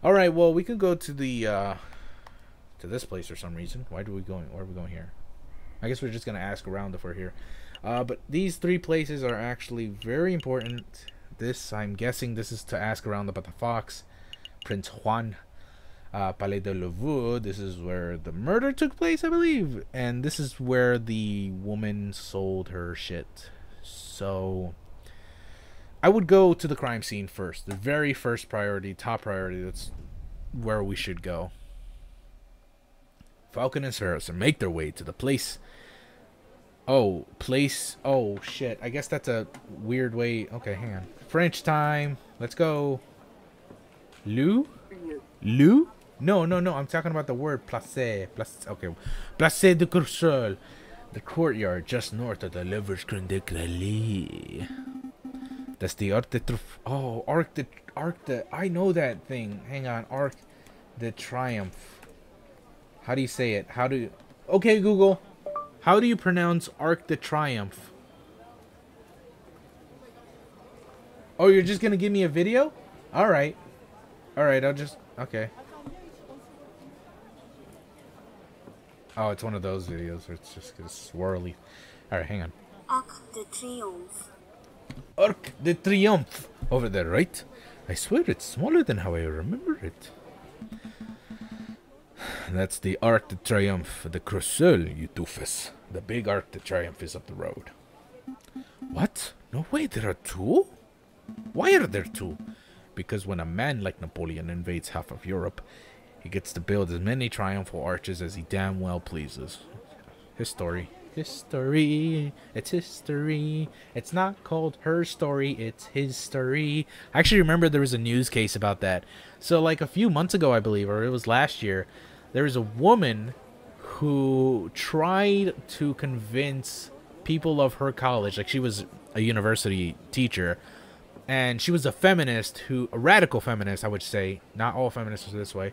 All right, well, we can go to the to this place for some reason. Why are we going here? I guess we're just gonna ask around if we're here. But these three places are actually very important. This, I'm guessing, this is to ask around about the fox, Prince Juan, Palais de Louvre. This is where the murder took place, I believe, and this is where the woman sold her shit. So I would go to the crime scene first. The very first priority, top priority. That's where we should go. Falcon and Saracen make their way to the place. Oh, place. Oh, shit. I guess that's a weird way. Okay, hang on. French time. Let's go. Lou? Lou? No. I'm talking about the word place. Place. Okay. Place de Courseul. The courtyard just north of the Louvre's Grande Galerie. That's the Arc de Triomphe. Oh, Arc de... I know that thing. Hang on. Arc de Triomphe. How do you say it? How do you... Okay, Google. How do you pronounce Arc de Triomphe? Oh, you're just gonna give me a video? Alright. Alright, I'll just... Okay. Oh, it's one of those videos where it's just swirly. Alright, hang on. Arc de Triomphe. Arc de Triomphe. Over there, right? I swear it's smaller than how I remember it. That's the Arc de Triomphe de Courseul, you doofus. The big Arc de Triomphe is up the road. What? No way, there are two? Why are there two? Because when a man like Napoleon invades half of Europe, he gets to build as many triumphal arches as he damn well pleases. History. History. It's history. It's not called her story, it's his story. I actually remember there was a news case about that. So like a few months ago, I believe, or it was last year, there was a woman who tried to convince people of her college, like she was a university teacher, and she was a feminist who, a radical feminist, I would say, not all feminists are this way,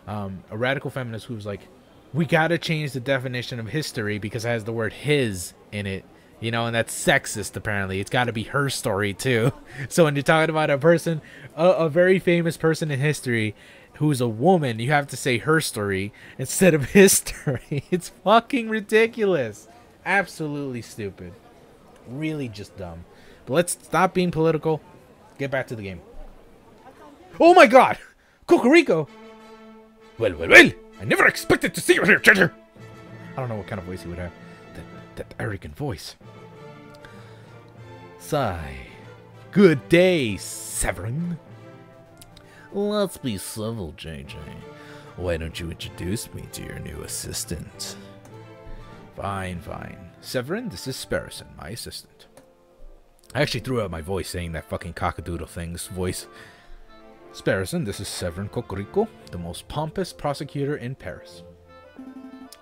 a radical feminist who was like, we gotta change the definition of history because it has the word his in it, you know, and that's sexist apparently. It's gotta be her story too. So when you're talking about a person, a very famous person in history who's a woman, you have to say her story instead of his story. It's fucking ridiculous. Absolutely stupid. Really just dumb. But let's stop being political. Get back to the game. Oh my god! Cocorico! Well. I never expected to see you here, treasure! I don't know what kind of voice he would have. That arrogant voice. Sigh. Good day, Severin. Let's be civil, JJ. Why don't you introduce me to your new assistant? Fine. Severin, this is Sparrison, my assistant. I actually threw out my voice saying that fucking cockadoodle thing's voice. Sparrison, this is Severin Cocorico, the most pompous prosecutor in Paris.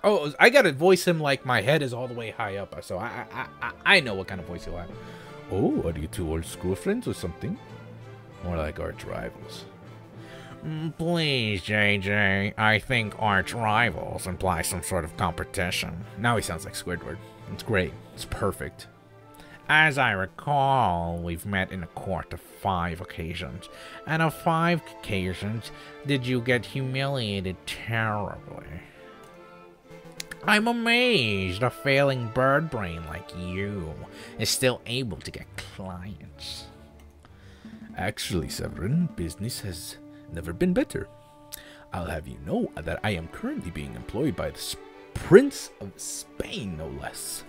Oh, I gotta voice him like my head is all the way high up, so I know what kind of voice he'll have. Oh, are you two old school friends or something? More like arch rivals. Please, JJ, I think arch rivals imply some sort of competition. Now he sounds like Squidward. It's great. It's perfect. As I recall, we've met in a court of 5 occasions, and of 5 occasions did you get humiliated terribly. I'm amazed a failing bird brain like you is still able to get clients. Actually, Severin, business has never been better. I'll have you know that I am currently being employed by the Prince of Spain, no less.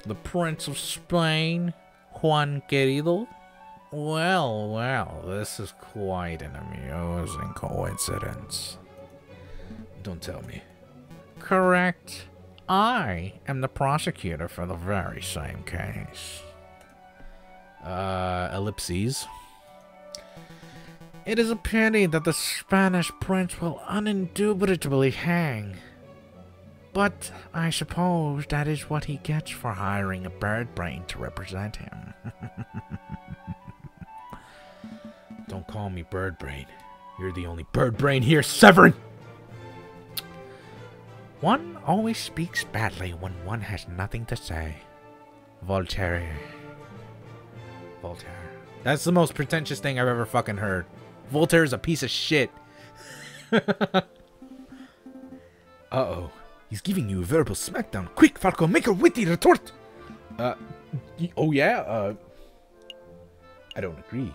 The Prince of Spain, Juan querido? Well, this is quite an amusing coincidence. Don't tell me. Correct. I am the prosecutor for the very same case. Ellipses. It is a pity that the Spanish prince will unindubitably hang. But I suppose that is what he gets for hiring a bird brain to represent him. Don't call me bird brain. You're the only bird brain here, Severin! One always speaks badly when one has nothing to say. Voltaire. Voltaire. That's the most pretentious thing I've ever fucking heard. Voltaire's a piece of shit. Uh-oh. He's giving you a verbal smackdown. Quick, Falco, make a witty retort! Oh yeah? I don't agree.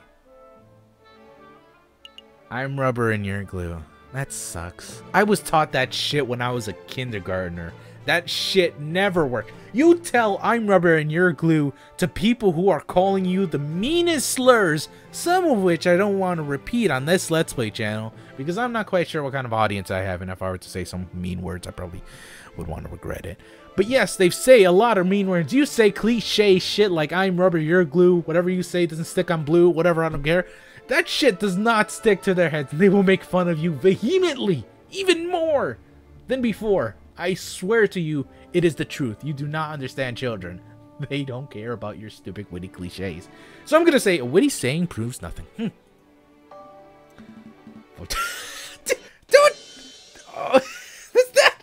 I'm rubber and you're glue. That sucks. I was taught that shit when I was a kindergartner. That shit never worked. You tell I'm rubber and you're glue to people who are calling you the meanest slurs, some of which I don't want to repeat on this Let's Play channel, because I'm not quite sure what kind of audience I have, and if I were to say some mean words, I probably would want to regret it. But yes, they say a lot of mean words. You say cliche shit like I'm rubber, you're glue, whatever you say doesn't stick on blue, whatever, I don't care. That shit does not stick to their heads. They will make fun of you vehemently, even more than before. I swear to you, it is the truth. You do not understand children. They don't care about your stupid witty cliches. So I'm gonna say a witty saying proves nothing. Dude! Oh, what's that?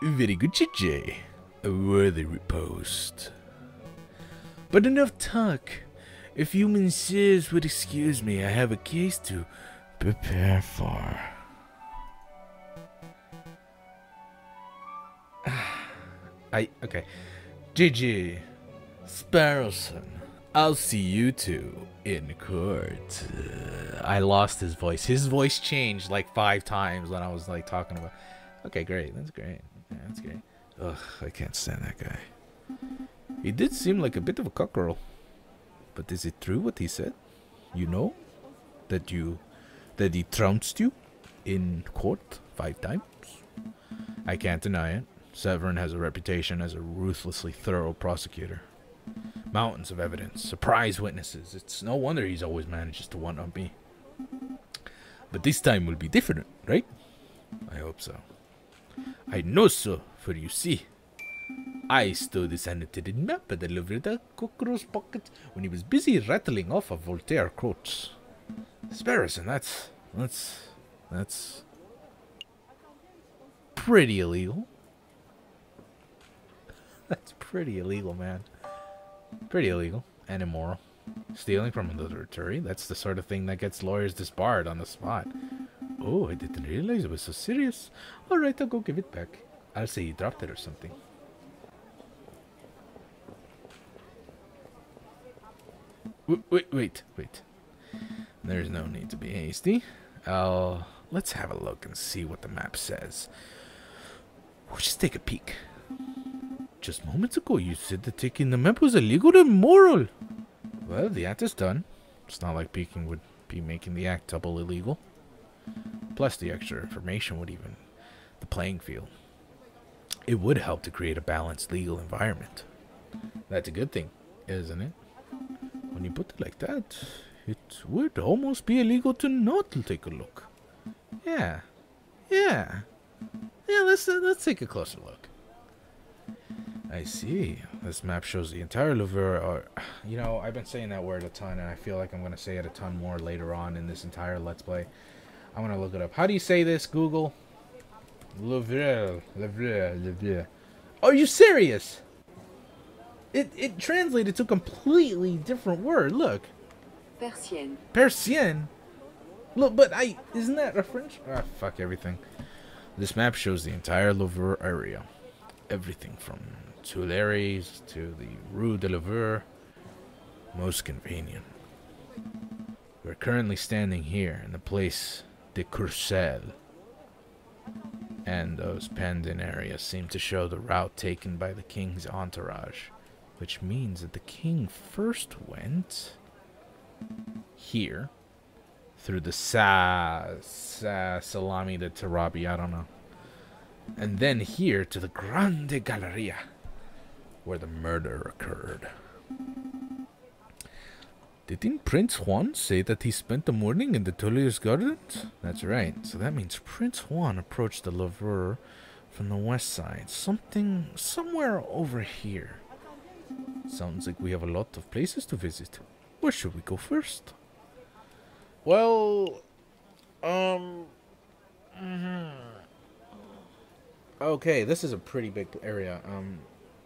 Very good, JJ. A worthy riposte. But enough talk. If you messieurs would excuse me, I have a case to prepare for. Okay. GG. Sparrowson. I'll see you two in court. I lost his voice. His voice changed like 5 times when I was like talking about. Okay, great. That's great. Yeah, that's great. Ugh, I can't stand that guy. He did seem like a bit of a cockerel. But is it true what he said? You know? That he trounced you in court 5 times? I can't deny it. Severin has a reputation as a ruthlessly thorough prosecutor. Mountains of evidence, surprise witnesses. It's no wonder he's always manages to one-up me. But this time will be different, right? I hope so. I know so, for you see, I stole this annotated map at the Lovreda Cockerel's pocket when he was busy rattling off a Voltaire quote. Sparrowson, that's pretty illegal. That's pretty illegal, man. Pretty illegal and immoral. Stealing from a laboratory, that's the sort of thing that gets lawyers disbarred on the spot. Oh, I didn't realize it was so serious. Alright, I'll go give it back. I'll say you dropped it or something. Wait. There's no need to be hasty. Let's have a look and see what the map says. We'll just take a peek. Just moments ago, you said that taking the map was illegal and immoral. Well, the act is done. It's not like peeking would be making the act double illegal. Plus, the extra information would even the playing field. It would help to create a balanced legal environment. That's a good thing, isn't it? When you put it like that, it would almost be illegal to not take a look. Yeah. Let's take a closer look. I see. This map shows the entire Louvre. Or, you know, I've been saying that word a ton, and I feel like I'm going to say it a ton more later on in this entire Let's Play. I'm going to look it up. How do you say this, Google? Louvre. Are you serious? It translated to a completely different word. Look. Persienne. Persienne. Look, but isn't that a French? Ah, fuck everything. This map shows the entire Louvre area. Everything from Tuileries to the Rue de Louvre. Most convenient. We're currently standing here in the Place de Courcelles. And those pendant areas seem to show the route taken by the king's entourage. Which means that the king first went here. Through the Salami de Tarabi, I don't know. And then here to the Grande Galleria, where the murder occurred. Didn't Prince Juan say that he spent the morning in the Tuileries Gardens? That's right. So that means Prince Juan approached the Louvre from the west side. Somewhere over here. Sounds like we have a lot of places to visit. Where should we go first? Well, Okay, this is a pretty big area.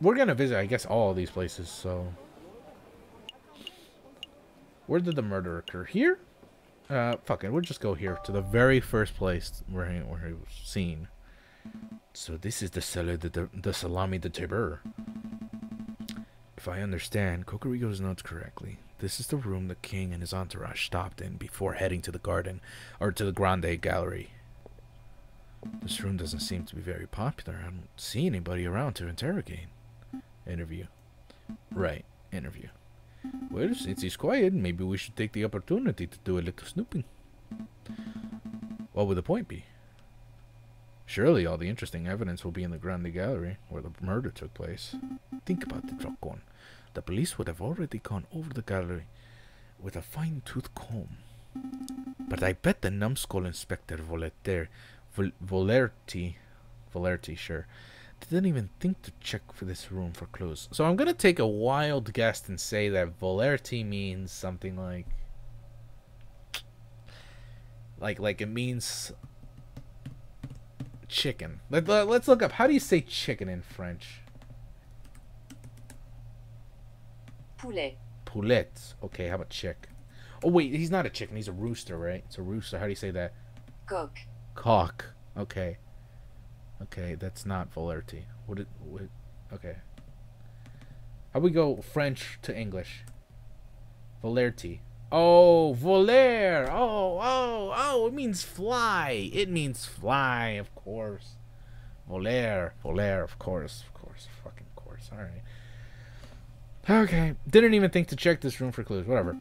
We're gonna visit, I guess, all of these places, so... Where did the murder occur? Here? Fuck it, we'll just go here, to the very first place where he was seen. So this is the Salami de Tiber. If I understand Cocorico's notes correctly, this is the room the king and his entourage stopped in before heading to the garden, or to the Grande Gallery. This room doesn't seem to be very popular. I don't see anybody around to interrogate. Interview. Right, interview. Well, since he's quiet, maybe we should take the opportunity to do a little snooping. What would the point be? Surely all the interesting evidence will be in the Grande Gallery, where the murder took place. Think about it, Dracon. The police would have already gone over the gallery with a fine-tooth comb. But I bet the numbskull Inspector Volerti, sure, didn't even think to check for this room for clues. So I'm gonna take a wild guess and say that Volerti means something like it means chicken. Let's look up. How do you say chicken in French? Poulet. Poulet. Okay, how about chick? Oh wait, he's not a chicken. He's a rooster, right? It's a rooster. How do you say that? Coq. Cock. Okay. Okay, that's not Volerti. Okay. How we go French to English? Volerti. Oh, voler. Oh, it means fly. It means fly, of course. Voler, of course. Fucking course. Alright. Okay. Didn't even think to check this room for clues. Whatever.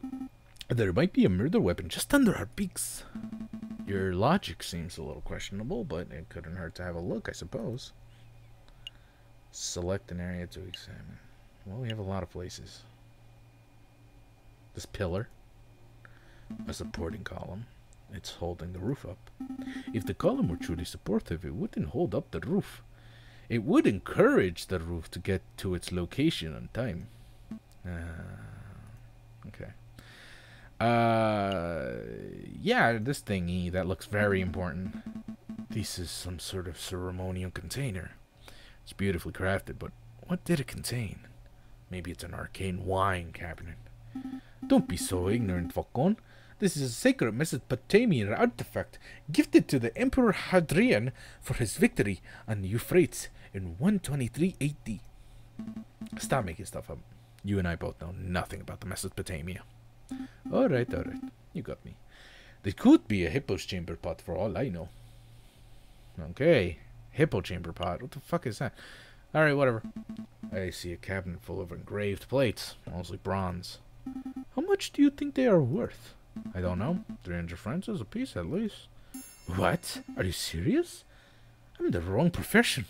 There might be a murder weapon just under our beaks. Your logic seems a little questionable, but it couldn't hurt to have a look, I suppose. Select an area to examine. Well, we have a lot of places. This pillar. A supporting column. It's holding the roof up. If the column were truly supportive, it wouldn't hold up the roof. It would encourage the roof to get to its location on time. Okay. Yeah, this thingy, that looks very important. This is some sort of ceremonial container. It's beautifully crafted, but what did it contain? Maybe it's an arcane wine cabinet. Don't be so ignorant, Falcon. This is a sacred Mesopotamian artifact gifted to the Emperor Hadrian for his victory on the Euphrates in 123 AD. Stop making stuff up. You and I both know nothing about the Mesopotamia. Alright. You got me. There could be a hippo's chamber pot for all I know. Okay. Hippo chamber pot. What the fuck is that? Alright, whatever. I see a cabinet full of engraved plates. Mostly bronze. How much do you think they are worth? I don't know. 300 francs a piece at least. What? Are you serious? I'm in the wrong profession.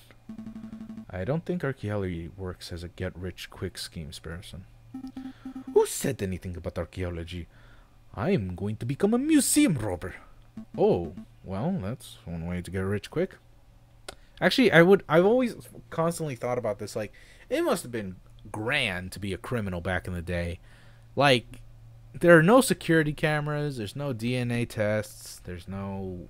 I don't think archaeology works as a get-rich-quick schemes person. Who said anything about archaeology? I am going to become a museum robber. Oh, well, that's one way to get rich quick. Actually, I've always constantly thought about this. Like, it must have been grand to be a criminal back in the day. Like, there are no security cameras. There's no DNA tests. There's no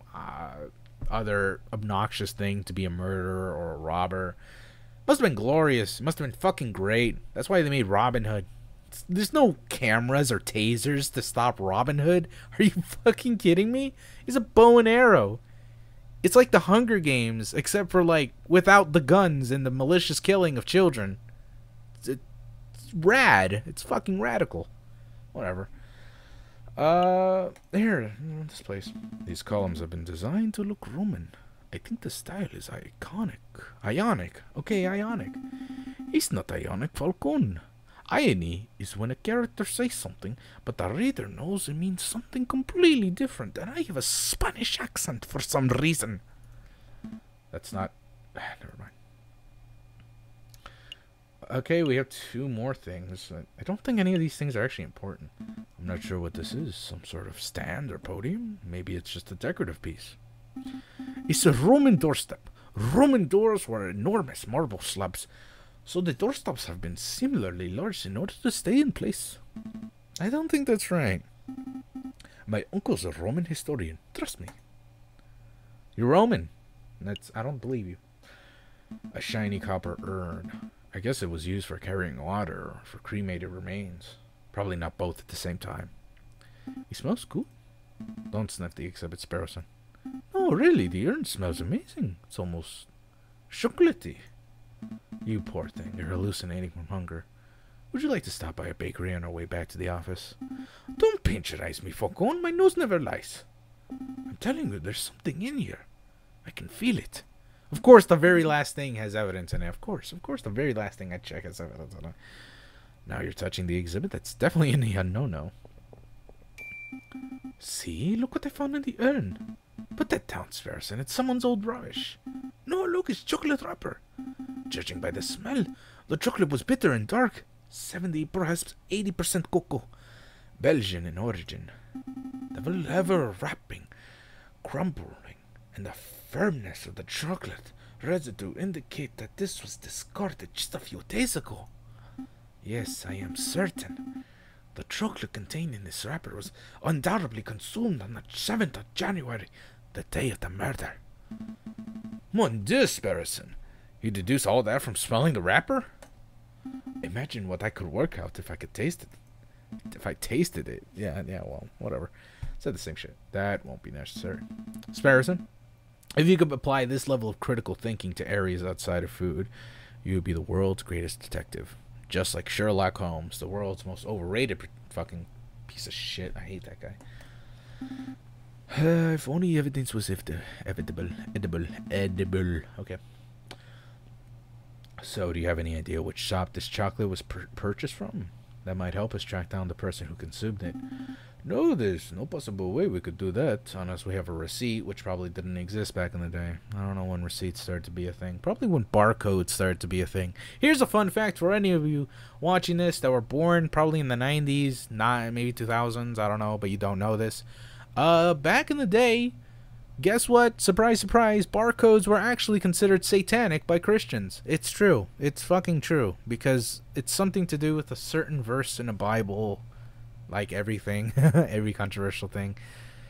other obnoxious thing to be a murderer or a robber. Must have been glorious. Must have been fucking great. That's why they made Robin Hood. There's no cameras or tasers to stop Robin Hood. Are you fucking kidding me? It's a bow and arrow. It's like the Hunger Games, except for, like, without the guns and the malicious killing of children. It's rad. It's fucking radical. Whatever. Here, this place. These columns have been designed to look Roman. I think the style is iconic. Ionic. Okay, Ionic. It's not Ionic, Falcon. Irony is when a character says something, but the reader knows it means something completely different, and I have a Spanish accent for some reason. That's not... Never mind. Okay, we have two more things. I don't think any of these things are actually important. I'm not sure what this is. Some sort of stand or podium? Maybe it's just a decorative piece. It's a Roman doorstep. Roman doors were enormous marble slabs, so the doorstops have been similarly large in order to stay in place. I don't think that's right. My uncle's a Roman historian. Trust me. You're Roman. I don't believe you. A shiny copper urn. I guess it was used for carrying water or for cremated remains. Probably not both at the same time. He smells good. Don't sniff the exhibit, Sparrowson. Oh, really? The urn smells amazing. It's almost chocolatey. You poor thing. You're hallucinating from hunger. Would you like to stop by a bakery on our way back to the office? Don't patronize me, Falcon. My nose never lies. I'm telling you, there's something in here. I can feel it. Of course, the very last thing has evidence in it. Of course, the very last thing I check has evidence in it. Now you're touching the exhibit. That's definitely in the no-no. See? Look what I found in the urn. Put that down, Sparrowson. It's someone's old rubbish. No, look, it's chocolate wrapper. Judging by the smell, the chocolate was bitter and dark. 70, perhaps 80% cocoa. Belgian in origin. The leather wrapping, crumbling, and the firmness of the chocolate residue indicate that this was discarded just a few days ago. Yes, I am certain. The chocolate contained in this wrapper was undoubtedly consumed on the 7th of January, the day of the murder. Mon Dieu, Sparrowson. You deduce all that from smelling the wrapper? Imagine what I could work out if I could taste it. If I tasted it. Yeah, well, whatever. Said the same shit. That won't be necessary. Sparrowson, if you could apply this level of critical thinking to areas outside of food, you would be the world's greatest detective. Just like Sherlock Holmes, the world's most overrated fucking piece of shit. I hate that guy. If only evidence was edible. Okay. So, do you have any idea which shop this chocolate was purchased from? That might help us track down the person who consumed it. No, there's no possible way we could do that, unless we have a receipt, which probably didn't exist back in the day. I don't know when receipts started to be a thing. Probably when barcodes started to be a thing. Here's a fun fact for any of you watching this that were born probably in the 90s, maybe 2000s, I don't know, but you don't know this. Back in the day, guess what? Surprise, surprise, barcodes were actually considered satanic by Christians. It's true. It's fucking true. Because it's something to do with a certain verse in the Bible. Like everything. Every controversial thing.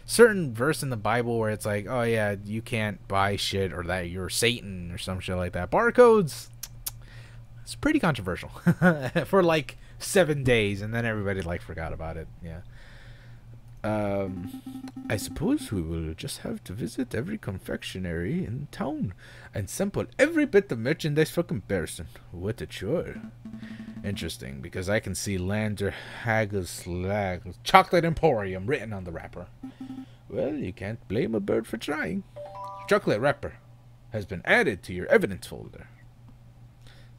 Certain verse in the Bible where it's like, oh yeah, you can't buy shit or that you're Satan or some shit like that. Barcodes, it's pretty controversial. For like 7 days and then everybody like forgot about it. Yeah. I suppose we will just have to visit every confectionery in town and sample every bit of merchandise for comparison. What a chore. Interesting, because I can see Lander Haggis Chocolate Emporium written on the wrapper. Well, you can't blame a bird for trying. Chocolate wrapper has been added to your evidence folder.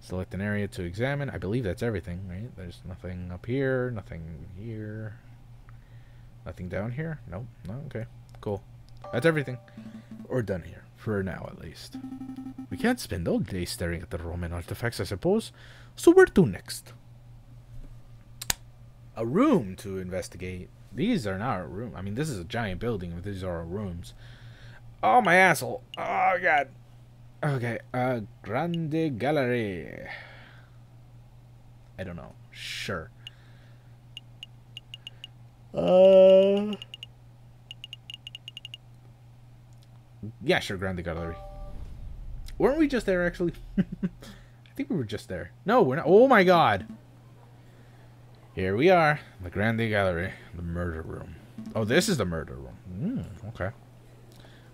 Select an area to examine. I believe that's everything, right? There's nothing up here, nothing here. Nothing down here? Nope. No? Okay. Cool. That's everything. Or done here. For now, at least. We can't spend all day staring at the Roman artifacts, I suppose. So where to next? A room to investigate. These are not a room. I mean, this is a giant building, but these are our rooms. Oh, my asshole. Oh, God. Okay. Grande Gallery. I don't know. Sure. Yeah, sure, Grande Gallery. Weren't we just there, actually? I think we were just there. No, we're not. Oh, my God. Here we are. The Grande Gallery. The murder room. Oh, this is the murder room. Okay.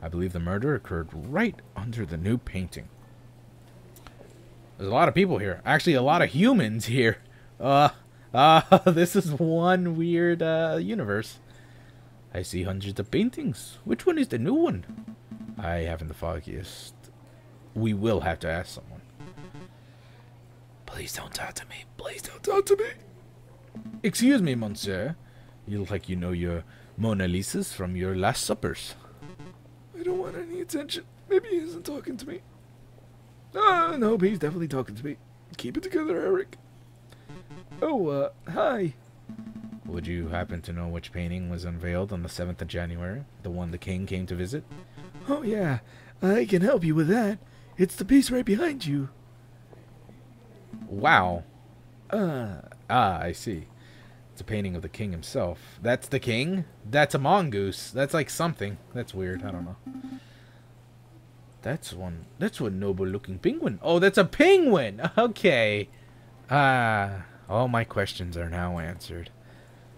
I believe the murder occurred right under the new painting. There's a lot of people here. Actually, a lot of humans here. This is one weird, universe. I see hundreds of paintings. Which one is the new one? I haven't the foggiest. We will have to ask someone. Please don't talk to me. Please don't talk to me. Excuse me, monsieur. You look like you know your Mona Lisas from your last suppers. I don't want any attention. Maybe he isn't talking to me. No, he's definitely talking to me. Keep it together, Eric. Oh, hi. Would you happen to know which painting was unveiled on the 7th of January? The one the king came to visit? Oh, yeah. I can help you with that. It's the piece right behind you. Wow. I see. It's a painting of the king himself. That's the king? That's a mongoose. That's like something. That's weird. I don't know. That's one noble looking penguin. Oh, that's a penguin! Okay. All my questions are now answered.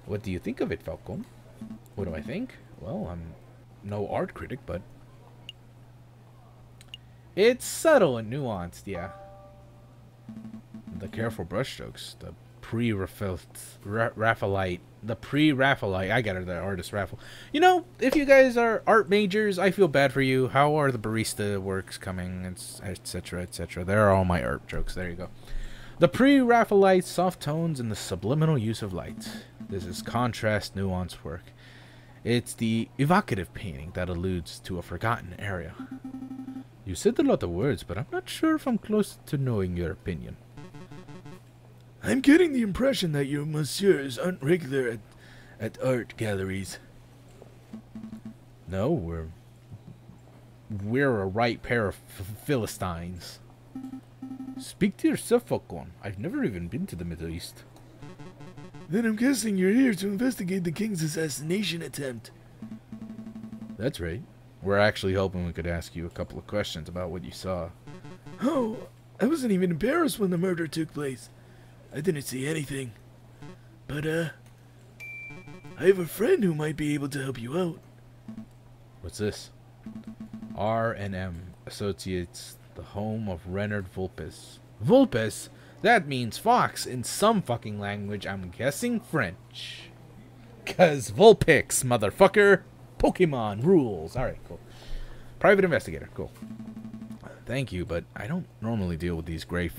What do you think of it, Falcon? What do I think? Well, I'm no art critic, but it's subtle and nuanced, yeah. The careful brushstrokes, the pre-Raphaelite, I got it, the artist raffle. You know, if you guys are art majors, I feel bad for you. How are the barista works coming, etc., etc.? There are all my art jokes. There you go. The pre-Raphaelite soft tones and the subliminal use of light. This is contrast, nuanced work. It's the evocative painting that alludes to a forgotten area. You said a lot of words, but I'm not sure if I'm close to knowing your opinion. I'm getting the impression that you messieurs aren't regular at art galleries. No, we're a right pair of Philistines. Speak to yourself, Falcon. I've never even been to the Middle East. Then I'm guessing you're here to investigate the king's assassination attempt. That's right. We're actually hoping we could ask you a couple of questions about what you saw. Oh, I wasn't even in Paris when the murder took place. I didn't see anything. But, I have a friend who might be able to help you out. What's this? R&M Associates, the home of Renard Vulpes. Vulpes? That means fox in some fucking language. I'm guessing French. 'Cause Vulpix, motherfucker. Pokemon rules. Alright, cool. Private investigator. Cool. Thank you, but I don't normally deal with these gray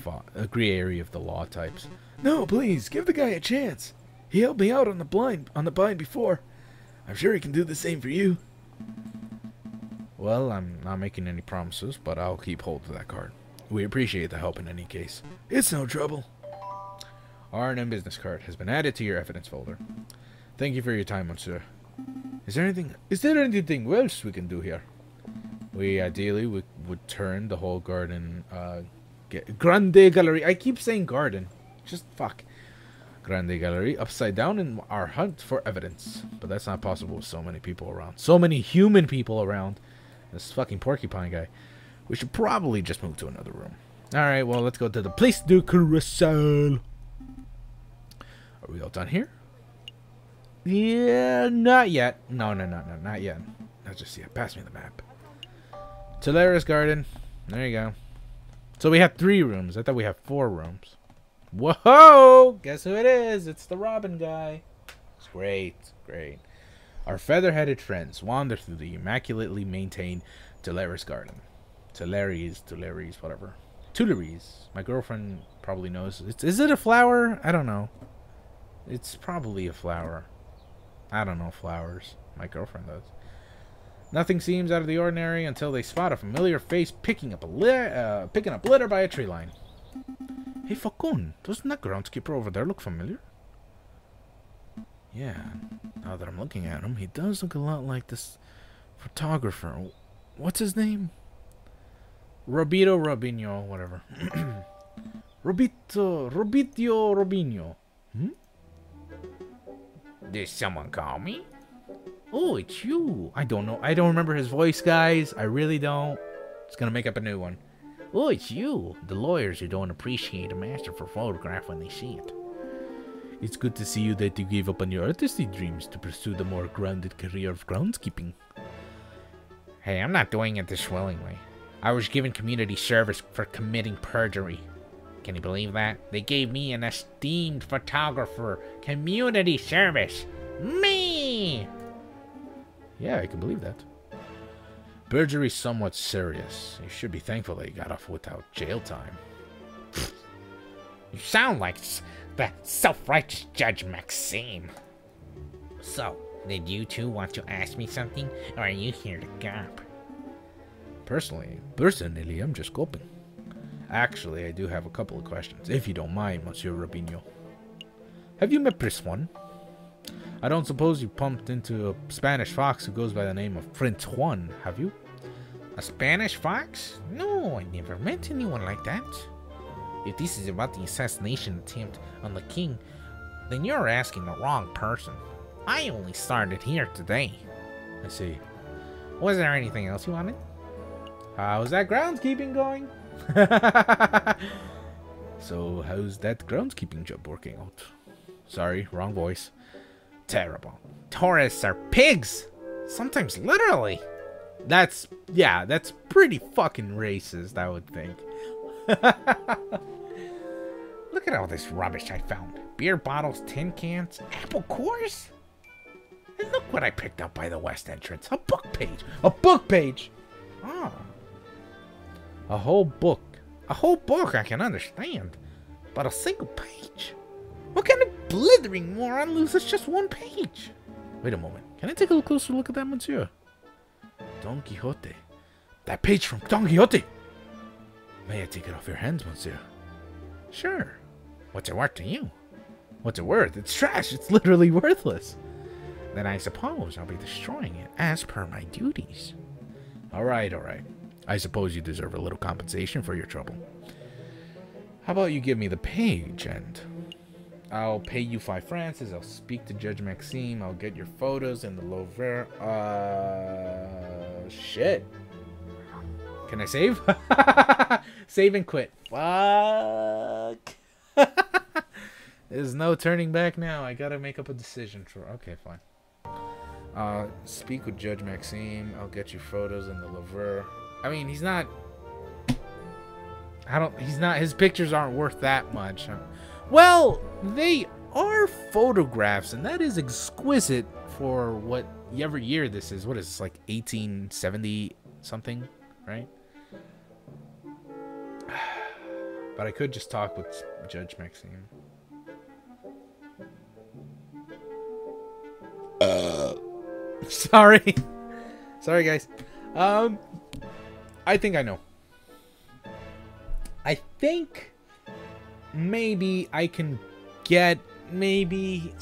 area of the law types. No, please, give the guy a chance. He helped me out on the bind before. I'm sure he can do the same for you. Well, I'm not making any promises, but I'll keep hold of that card. We appreciate the help in any case. It's no trouble. R&M business card has been added to your evidence folder. Thank you for your time, monsieur. Is there anything else we can do here? We ideally would turn the whole garden, Grande Gallery. I keep saying garden. Just fuck. Grande Gallery upside down in our hunt for evidence. But that's not possible with so many people around. So many human people around. This fucking porcupine guy. We should probably just move to another room. Alright, well, let's go to the Place du Carousel. Are we all done here? Yeah, not yet. No, not yet. Not just yet. Pass me the map. Tolera's Garden. There you go. So we have 3 rooms. I thought we had 4 rooms. Whoa! Guess who it is? It's the Robin guy. It's great. Great. Our feather-headed friends wander through the immaculately maintained Tolera's Garden. Tuileries, whatever. Tuileries. My girlfriend probably knows. Is it a flower? I don't know. It's probably a flower. I don't know flowers. My girlfriend does. Nothing seems out of the ordinary until they spot a familiar face picking up litter by a tree line. Hey, Falcon, doesn't that groundskeeper over there look familiar? Yeah, now that I'm looking at him, he does look a lot like this photographer. What's his name? Robinho, whatever. Robitio Robinho. Did someone call me? Oh, it's you. I don't know. I don't remember his voice, guys. I really don't. Just gonna make up a new one. Oh, it's you. The lawyers who don't appreciate a masterful photograph when they see it. It's good to see you that you gave up on your artistic dreams to pursue the more grounded career of groundskeeping. Hey, I'm not doing it this willingly. I was given community service for committing perjury. Can you believe that? They gave me an esteemed photographer community service. Me! Yeah, I can believe that. Perjury's somewhat serious. You should be thankful that you got off without jail time. You sound like the self-righteous Judge Maxime. So, did you two want to ask me something, or are you here to gawp? Personally, I'm just gulping. Actually, I do have a couple of questions, if you don't mind, Monsieur Robinho. Have you met Prince Juan? I don't suppose you pumped into a Spanish fox who goes by the name of Prince Juan, have you? A Spanish fox? No, I never met anyone like that. If this is about the assassination attempt on the king, then you're asking the wrong person. I only started here today. I see. Was there anything else you wanted? How's that groundskeeping going? So, how's that groundskeeping job working out? Sorry, wrong voice. Terrible. Tourists are pigs! Sometimes literally. That's pretty fucking racist, I would think. Look at all this rubbish I found. Beer bottles, tin cans, apple cores. And look what I picked up by the west entrance. A book page. A book page! Ah. A whole book. A whole book I can understand. But a single page? What kind of blithering moron loses just one page? Wait a moment. Can I take a closer look at that, monsieur? Don Quixote. That page from Don Quixote! May I take it off your hands, monsieur? Sure. What's it worth to you? What's it worth? It's trash. It's literally worthless. Then I suppose I'll be destroying it as per my duties. Alright, alright. I suppose you deserve a little compensation for your trouble. How about you give me the page and I'll pay you 5 francs. I'll speak to Judge Maxime. I'll get your photos in the Louvre. Shit. Can I save? Save and quit. Fuck. There's no turning back now. I gotta make up a decision. Okay, fine. Speak with Judge Maxime. I'll get you photos in the Louvre. I mean, he's not... His pictures aren't worth that much. Well, they are photographs, and that is exquisite for whatever year this is. What is this, like 1870 something, right? But I could just talk with Judge Maxime. Sorry. Sorry, guys. I think I know. I think maybe I can get maybe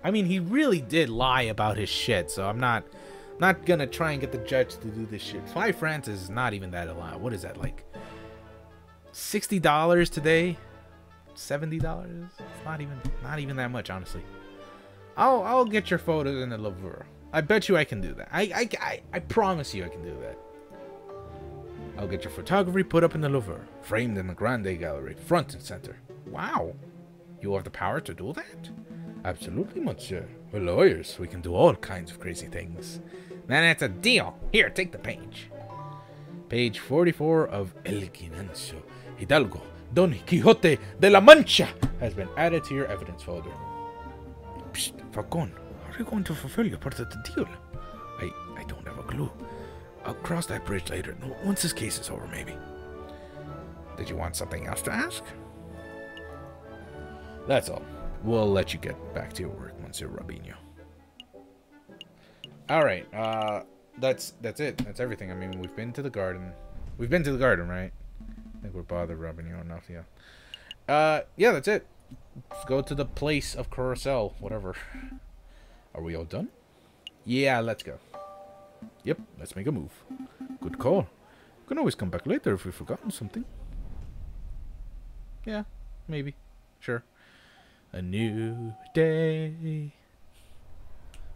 I mean, he really did lie about his shit, so I'm not gonna try and get the judge to do this shit. 5 francs is not even that a lot. What is that, like $60 today? $70? It's not even that much, honestly. I'll get your photos in the Louvre. I bet you I can do that. I promise you I can do that. I'll get your photography put up in the Louvre, framed in the Grande Gallery, front and center. Wow. You have the power to do that? Absolutely, monsieur. We're lawyers. We can do all kinds of crazy things. Then it's a deal. Here, take the page. Page 44 of El Quinancio Hidalgo Don Quixote de la Mancha has been added to your evidence folder. Psst, Falcon, how are you going to fulfill your part of the deal? I don't have a clue. I'll cross that bridge later, once this case is over, maybe. Did you want something else to ask? That's all. We'll let you get back to your work, Monsieur Robinho. Alright, that's it. That's everything. I mean, we've been to the garden. We've been to the garden, right? I think we're bothered Robinho enough, yeah. Yeah, that's it. Let's go to the place of carousel, whatever. Are we all done? Yeah, let's go. Yep, let's make a move. Good call. We can always come back later if we've forgotten something. Yeah, maybe. Sure. A new day.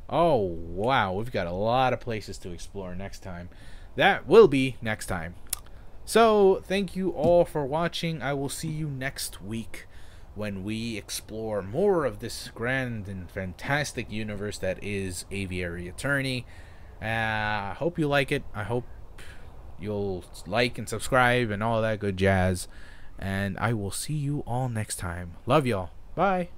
Oh, wow. We've got a lot of places to explore next time. That will be next time. So, thank you all for watching. I will see you next week when we explore more of this grand and fantastic universe that is Aviary Attorney. I hope you like it. I hope you'll like and subscribe and all that good jazz. And I will see you all next time. Love y'all. Bye.